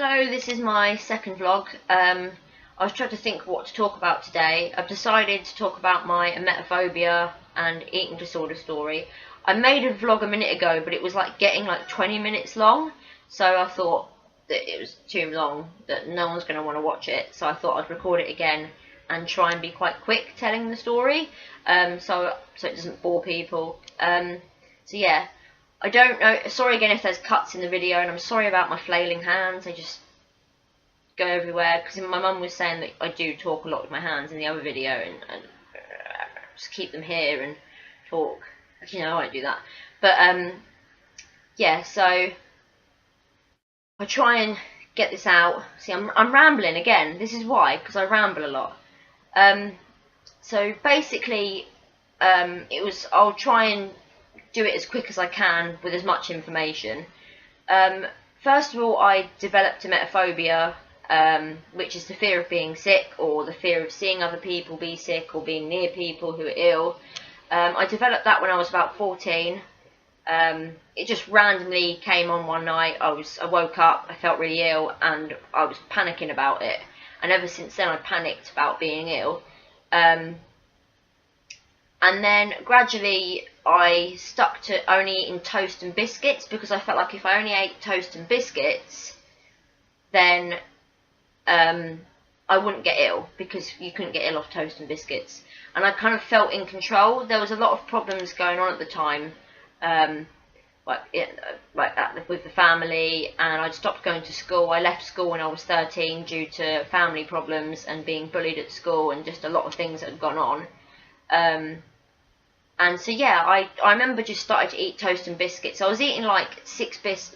Hello, this is my second vlog. I was trying to think what to talk about today. I've decided to talk about my emetophobia and eating disorder story. I made a vlog a minute ago, but it was like getting like 20 minutes long, so I thought that it was too long, that no one's going to want to watch it, so I thought I'd record it again and try and be quite quick telling the story, so it doesn't bore people. So yeah. I don't know, sorry again if there's cuts in the video, and I'm sorry about my flailing hands. They just go everywhere, because my mum was saying that I do talk a lot with my hands in the other video, and just keep them here and talk. You know, I don't do that. But yeah, so I try and get this out. See, I'm rambling again. This is why, because I ramble a lot. So basically, I'll try and do it as quick as I can with as much information. First of all, I developed emetophobia, which is the fear of being sick, or the fear of seeing other people be sick or being near people who are ill. I developed that when I was about 14. It just randomly came on one night. I woke up, I felt really ill, and I was panicking about it. And ever since then, I panicked about being ill. And then gradually I stuck to only eating toast and biscuits, because I felt like if I only ate toast and biscuits, then I wouldn't get ill, because you couldn't get ill off toast and biscuits. And I kind of felt in control. There was a lot of problems going on at the time, with the family, and I'd stopped going to school. I left school when I was 13 due to family problems and being bullied at school, and just a lot of things that had gone on. And so yeah, I remember just started to eat toast and biscuits. I was eating like six bits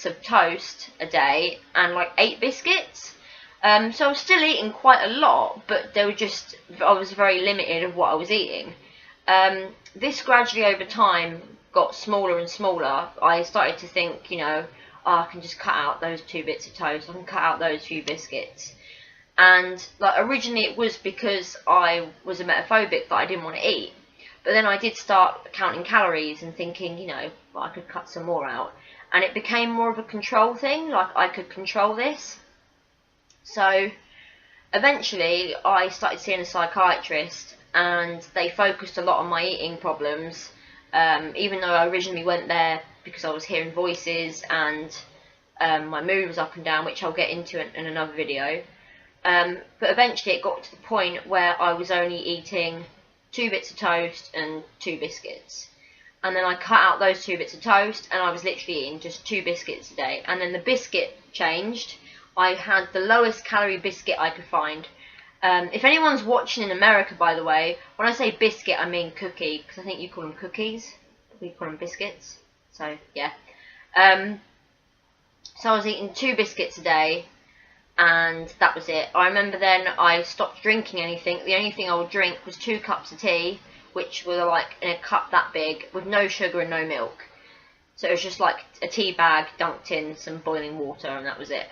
of toast a day and like 8 biscuits. So I was still eating quite a lot, but I was very limited of what I was eating. This gradually over time got smaller and smaller. I started to think, you know, I can just cut out those 2 bits of toast. I can cut out those few biscuits. And like originally it was because I was emetophobic that I didn't want to eat. But then I did start counting calories and thinking, you know, well, I could cut some more out. And it became more of a control thing, like I could control this. So eventually I started seeing a psychiatrist, and they focused a lot on my eating problems, even though I originally went there because I was hearing voices and my mood was up and down, which I'll get into in another video. But eventually it got to the point where I was only eating 2 bits of toast and 2 biscuits. And then I cut out those 2 bits of toast, and I was literally eating just 2 biscuits a day. And then the biscuit changed. I had the lowest calorie biscuit I could find. If anyone's watching in America, by the way, when I say biscuit, I mean cookie, because I think you call them cookies. We call them biscuits. So, yeah. So I was eating 2 biscuits a day, and that was it. I remember then I stopped drinking anything. The only thing I would drink was 2 cups of tea, which were like in a cup that big, with no sugar and no milk. So it was just like a tea bag dunked in some boiling water, and that was it.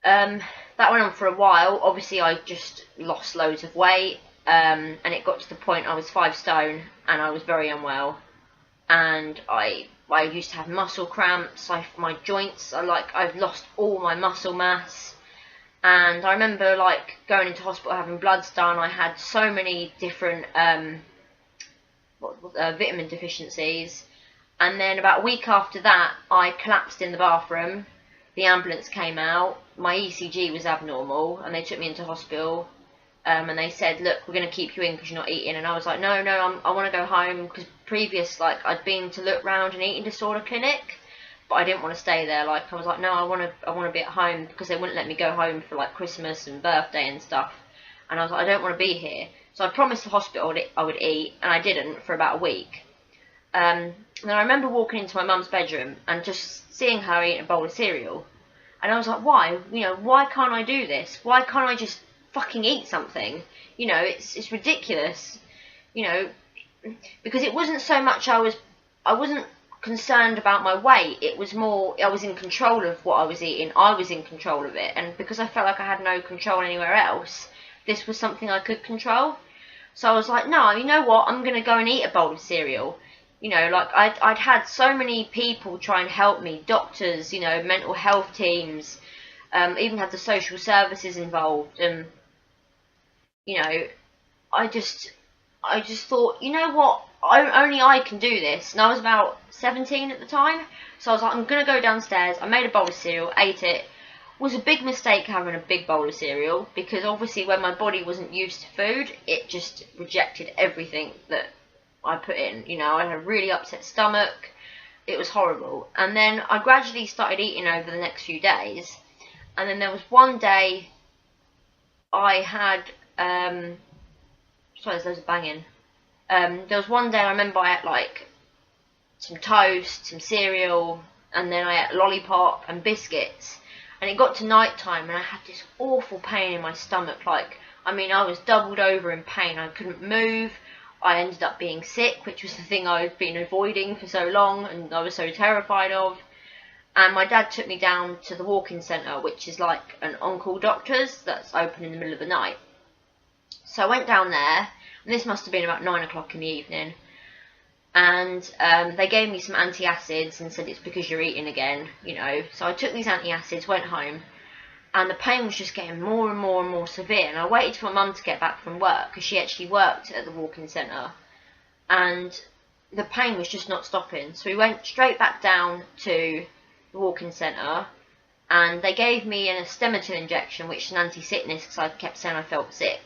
That went on for a while. Obviously I just lost loads of weight, and it got to the point I was 5 stone, and I was very unwell. And I used to have muscle cramps. My joints I've lost all my muscle mass. And I remember like going into hospital having bloods done. I had so many different vitamin deficiencies. And then about a week after that, I collapsed in the bathroom. The ambulance came out. My ECG was abnormal, and they took me into hospital. And they said, look, we're going to keep you in because you're not eating. And I was like, no, I want to go home, because I'd been to look round an eating disorder clinic, but I didn't want to stay there. Like, I was like, no, I want to be at home, because they wouldn't let me go home for like Christmas and birthday and stuff. And I was like, I don't want to be here. So I promised the hospital I would eat, and I didn't for about a week. And then I remember walking into my mum's bedroom and just seeing her eating a bowl of cereal. And I was like, why? You know, why can't I do this? Why can't I just fucking eat something? You know, it's ridiculous. You know, because it wasn't so much I wasn't concerned about my weight. It was more I was in control of what I was eating. I was in control of it, and because I felt like I had no control anywhere else, this was something I could control. So I was like, no, you know what? I'm gonna go and eat a bowl of cereal. you know, like I'd had so many people try and help me, doctors, you know, mental health teams, even had the social services involved, and you know, I just thought, you know what, only I can do this. And I was about 17 at the time, so I was like, I'm gonna go downstairs. I made a bowl of cereal, ate it. Was a big mistake having a big bowl of cereal, because obviously when my body wasn't used to food, it just rejected everything that I put in. You know, I had a really upset stomach. It was horrible. And then I gradually started eating over the next few days. And then there was one day I had, sorry, there's loads of banging. There was one day I remember I had like some toast, some cereal, and then I ate a lollipop and biscuits. And it got to night time and I had this awful pain in my stomach. Like, I mean, I was doubled over in pain. I couldn't move. I ended up being sick, which was the thing I'd been avoiding for so long and I was so terrified of. And my dad took me down to the walk-in centre, which is like an on-call doctor's that's open in the middle of the night. So I went down there, and this must have been about 9 o'clock in the evening. And they gave me some antacids and said it's because you're eating again, you know. So I took these antacids, went home, and the pain was just getting more and more and more severe. And I waited for my mum to get back from work, because she actually worked at the walk-in centre, and the pain was just not stopping. So we went straight back down to the walk-in centre, and they gave me an estemetil injection, which is an anti-sickness, because I kept saying I felt sick.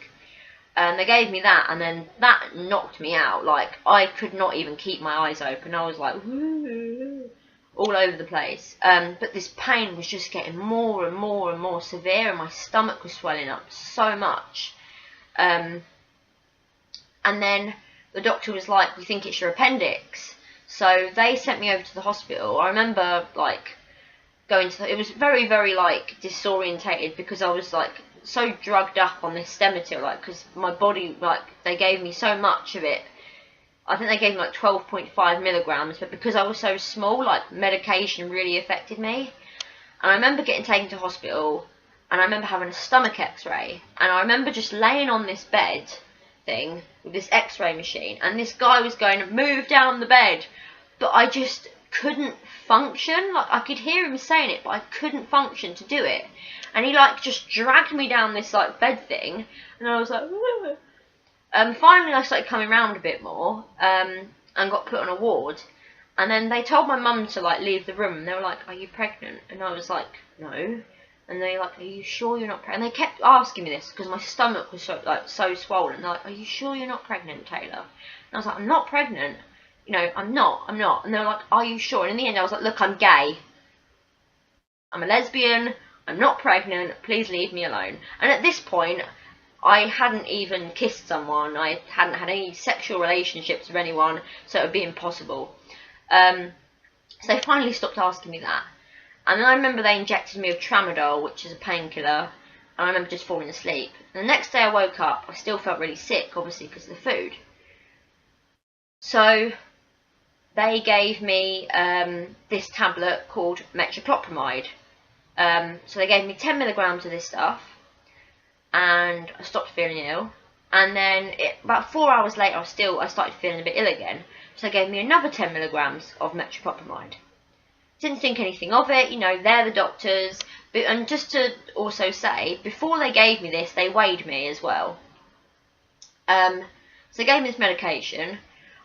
They gave me that, and then that knocked me out. Like, I could not even keep my eyes open. I was like, woo, all over the place. But this pain was just getting more and more and more severe, and my stomach was swelling up so much. And then the doctor was like, we think it's your appendix. So they sent me over to the hospital. I remember, like, going to it was very, very, like, disorientated, because I was, like, so drugged up on this estemetil, like, because my body, like, they gave me so much of it. I think they gave me like 12.5 milligrams, but because I was so small, like, medication really affected me. And I remember getting taken to hospital, and I remember having a stomach x-ray, and I remember just laying on this bed thing with this x-ray machine, and this guy was going to move down the bed, but I just couldn't function. Like, I could hear him saying it, but I couldn't function to do it. And he, like, just dragged me down this, like, bed thing, and I was like, whoa. Finally I started coming round a bit more, and got put on a ward, and then they told my mum to, like, leave the room, and they were like, are you pregnant? And I was like, no. And they were like, are you sure you're not pregnant? And they kept asking me this, because my stomach was so, like, so swollen. They're like, are you sure you're not pregnant, Taylor? And I was like, I'm not pregnant. You know, I'm not. And they were like, are you sure? And in the end I was like, look, I'm gay. I'm a lesbian. I'm not pregnant, please leave me alone. And at this point, I hadn't even kissed someone, I hadn't had any sexual relationships with anyone, so it would be impossible. So they finally stopped asking me that. And then I remember they injected me with tramadol, which is a painkiller, and I remember just falling asleep. And the next day I woke up, I still felt really sick, obviously because of the food. So they gave me this tablet called metoclopramide. So they gave me 10 milligrams of this stuff, and I stopped feeling ill. And then about 4 hours later, I started feeling a bit ill again. So they gave me another 10 milligrams of metoclopramide. Didn't think anything of it, you know, they're the doctors. And just to also say, before they gave me this, they weighed me as well. So they gave me this medication,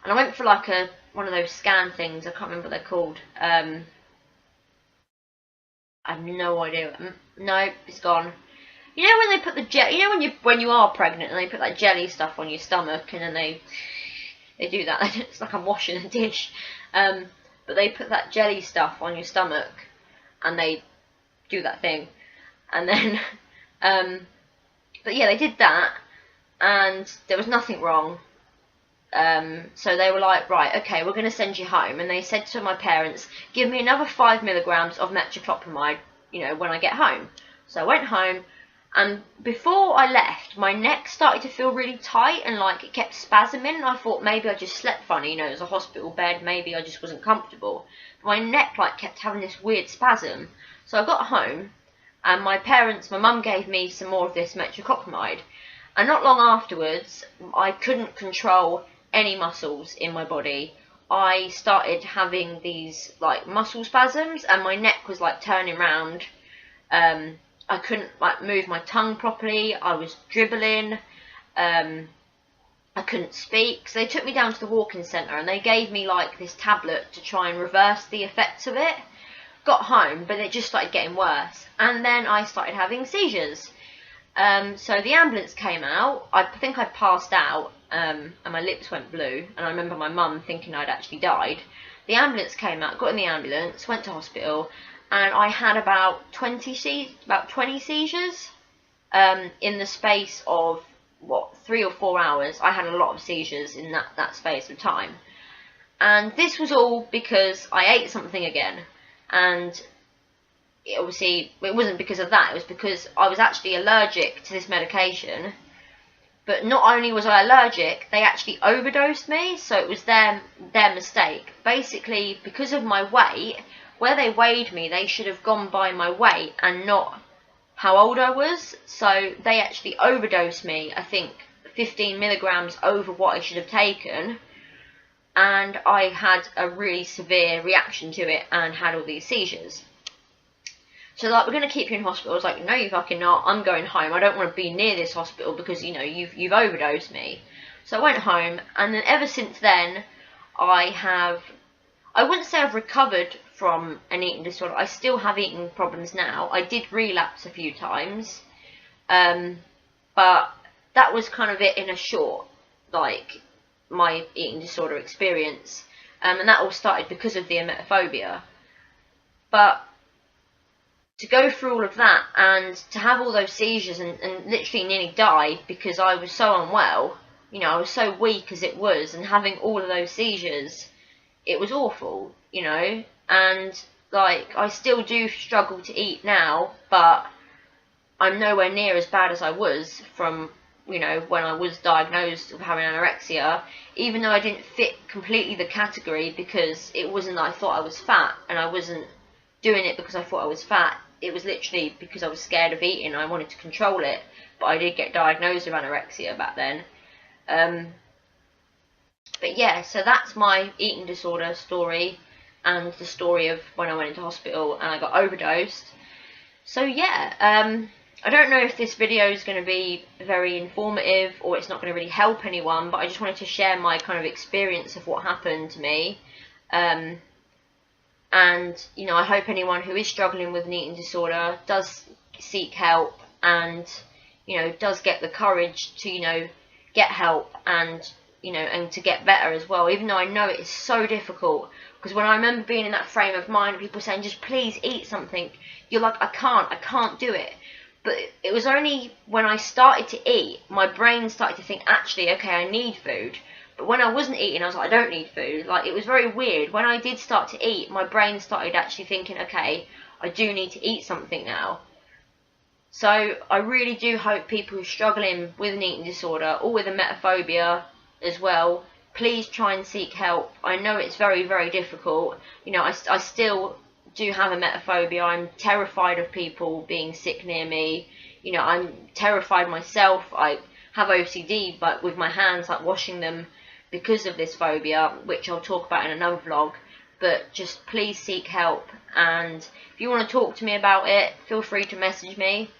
and I went for like one of those scan things. I can't remember what they're called. I have no idea. No, it's gone. You know when they put the you know when you are pregnant and they put that jelly stuff on your stomach, and then they do that. It's like I'm washing a dish. But they put that jelly stuff on your stomach, and they do that thing, and then but yeah, they did that, and there was nothing wrong. So they were like, right, okay, we're going to send you home. And they said to my parents, give me another 5 milligrams of metoclopramide, you know, when I get home. So I went home, and before I left, my neck started to feel really tight, and like it kept spasming, and I thought maybe I just slept funny, you know, it was a hospital bed, maybe I just wasn't comfortable. But my neck like kept having this weird spasm. So I got home, and my mum gave me some more of this metoclopramide, and not long afterwards, I couldn't control any muscles in my body I started having these like muscle spasms, and my neck was like turning round. I couldn't like move my tongue properly. I was dribbling. I couldn't speak. So they took me down to the walking centre and they gave me like this tablet to try and reverse the effects of it. Got home, but it just started getting worse. And then I started having seizures. So the ambulance came out. I think I passed out, and my lips went blue. And I remember my mum thinking I'd actually died. The ambulance came out, got in the ambulance, went to hospital, and I had about 20 seizures in the space of, 3 or 4 hours. I had a lot of seizures in that space of time. And this was all because I ate something again. And obviously, it wasn't because of that. It was because I was actually allergic to this medication. But not only was I allergic, they actually overdosed me. So it was their mistake. Basically, because of my weight, where they weighed me, they should have gone by my weight and not how old I was. So they actually overdosed me, I think 15 milligrams over what I should have taken, and I had a really severe reaction to it and had all these seizures. So like, we're going to keep you in hospital. I was like, no, you fucking not. I'm going home. I don't want to be near this hospital because, you know, you've overdosed me. So I went home, and then ever since then, I wouldn't say I've recovered from an eating disorder. I still have eating problems now. I did relapse a few times, but that was kind of it in a short, like, my eating disorder experience, and that all started because of the emetophobia. But to go through all of that and to have all those seizures and literally nearly die because I was so unwell, you know, I was so weak as it was, and having all of those seizures, it was awful, you know. And like, I still do struggle to eat now, but I'm nowhere near as bad as I was from, you know, when I was diagnosed with having anorexia, even though I didn't fit completely the category, because it wasn't that I thought I was fat, and I wasn't doing it because I thought I was fat. It was literally because I was scared of eating. I wanted to control it, but I did get diagnosed with anorexia back then. But yeah, so that's my eating disorder story, and the story of when I went into hospital and I got overdosed. So yeah, I don't know if this video is going to be very informative or it's not going to really help anyone, but I just wanted to share my kind of experience of what happened to me. And, you know, I hope anyone who is struggling with an eating disorder does seek help and, you know, does get the courage to, you know, get help and, you know, and to get better as well, even though I know it is so difficult. Because when I remember being in that frame of mind, people saying, just please eat something, you're like, I can't do it. But it was only when I started to eat, my brain started to think, actually, okay, I need food. But when I wasn't eating, I was like, I don't need food. Like, it was very weird. When I did start to eat, my brain started actually thinking, okay, I do need to eat something now. So I really do hope people who are struggling with an eating disorder or with emetophobia as well, please try and seek help. I know it's very, very difficult. You know, I still do have emetophobia. I'm terrified of people being sick near me. You know, I'm terrified myself. I have OCD, but with my hands, like washing them because of this phobia, which I'll talk about in another vlog. But just please seek help, and if you want to talk to me about it, feel free to message me.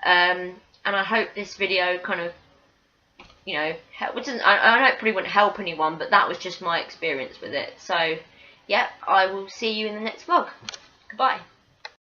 And I hope this video kind of, you know, which isn't, I know it probably wouldn't help anyone, but that was just my experience with it. So, yeah, I will see you in the next vlog. Goodbye.